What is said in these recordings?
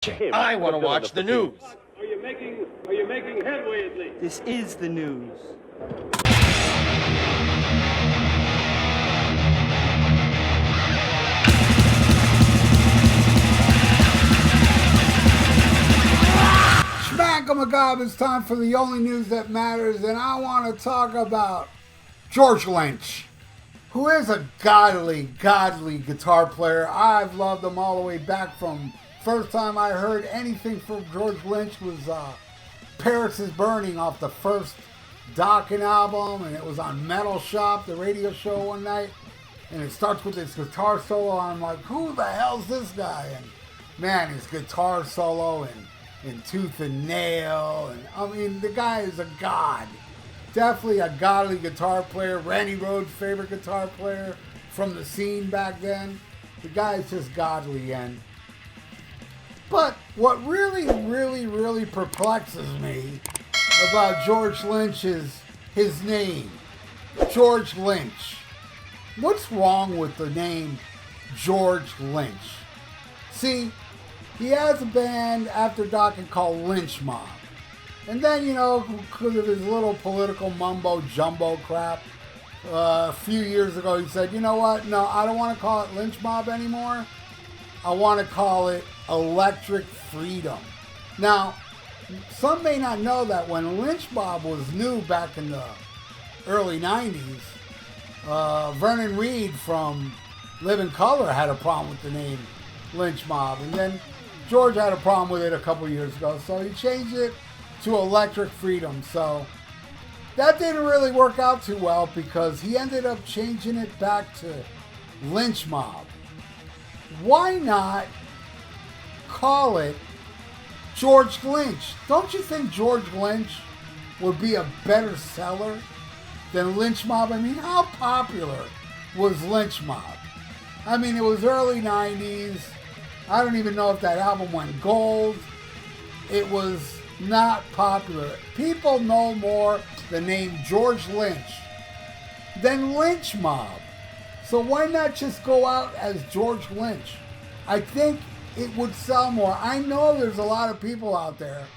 I want to watch the news. Are you making headway at least? This is the news. Schmack-a-magob, it's time for the only news that matters, and I want to talk about George Lynch, who is a godly guitar player. I've loved him all the way back from first time I heard anything from George Lynch was Paris is Burning off the first Dokken album, and it was on Metal Shop, the radio show one night, and it starts with this guitar solo. I'm like, who the hell's this guy? And man, his guitar solo and Tooth and Nail, and I mean, the guy is a god. Definitely a godly guitar player. Randy Rhoads' favorite guitar player from the scene back then. The guy is just godly. But what really perplexes me about George Lynch is his name, George Lynch. What's wrong with the name George Lynch? See, he has a band after Dokken called Lynch Mob. And then, you know, because of his little political mumbo jumbo crap, a few years ago he said, you know what, no, I don't want to call it Lynch Mob anymore. I want to call it Electric Freedom. Now, some may not know that when Lynch Mob was new back in the early 90s, Vernon Reid from Living Colour had a problem with the name Lynch Mob. And then George had a problem with it a couple years ago, so he changed it to Electric Freedom. So that didn't really work out too well because he ended up changing it back to Lynch Mob. Why not call it George Lynch? Don't you think George Lynch would be a better seller than Lynch Mob? I mean, how popular was Lynch Mob? I mean, it was early 90s. I don't even know if that album went gold. It was not popular. People know more the name George Lynch than Lynch Mob. So why not just go out as George Lynch? I think it would sell more. I know there's a lot of people out there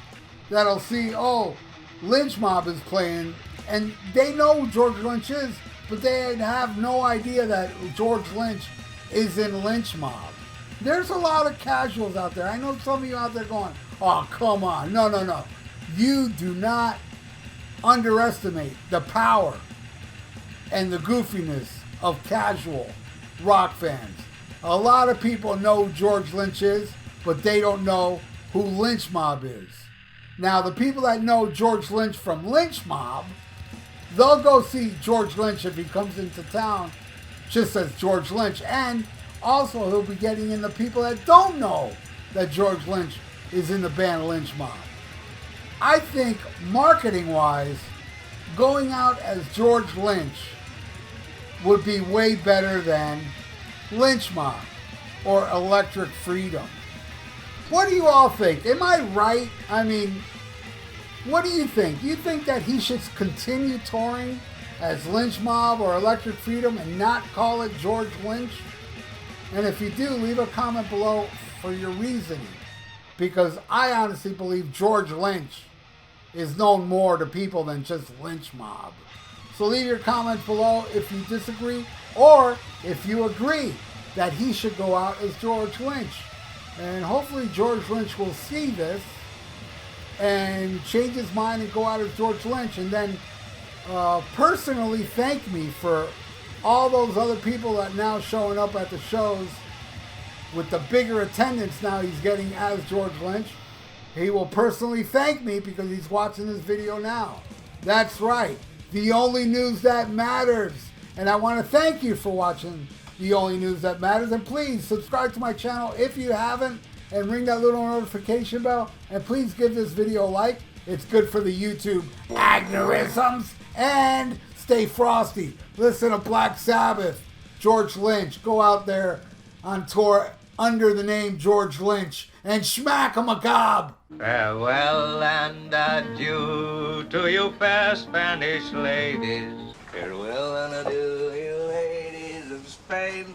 that'll see, oh, Lynch Mob is playing, and they know who George Lynch is, but they have no idea that George Lynch is in Lynch Mob. There's a lot of casuals out there. I know some of you out there going, oh, come on. No. You do not underestimate the power and the goofiness of casual rock fans. A lot of people know who George Lynch is, but they don't know who Lynch Mob is. Now, the people that know George Lynch from Lynch Mob, they'll go see George Lynch if he comes into town just as George Lynch. And also, he'll be getting in the people that don't know that George Lynch is in the band Lynch Mob. I think, marketing-wise, going out as George Lynch would be way better than Lynch Mob or Electric Freedom. What do you all think? Am I right? I mean, what do you think? You think that he should continue touring as Lynch Mob or Electric Freedom and not call it George Lynch? And if you do, leave a comment below for your reasoning. Because I honestly believe George Lynch is known more to people than just Lynch Mob. So leave your comments below if you disagree or if you agree that he should go out as George Lynch. And hopefully George Lynch will see this and change his mind and go out as George Lynch, and then personally thank me for all those other people that now showing up at the shows with the bigger attendance now he's getting as George Lynch. He will personally thank me because he's watching this video now. That's right. The only news that matters. And I want to thank you for watching The Only News That Matters. And please subscribe to my channel if you haven't, and ring that little notification bell. And please give this video a like. It's good for the YouTube algorithms. And stay frosty. Listen to Black Sabbath, George Lynch. Go out there on tour under the name George Lynch. And schmack-a-magob. Farewell and adieu to you fair Spanish ladies. Farewell and adieu, you ladies of Spain.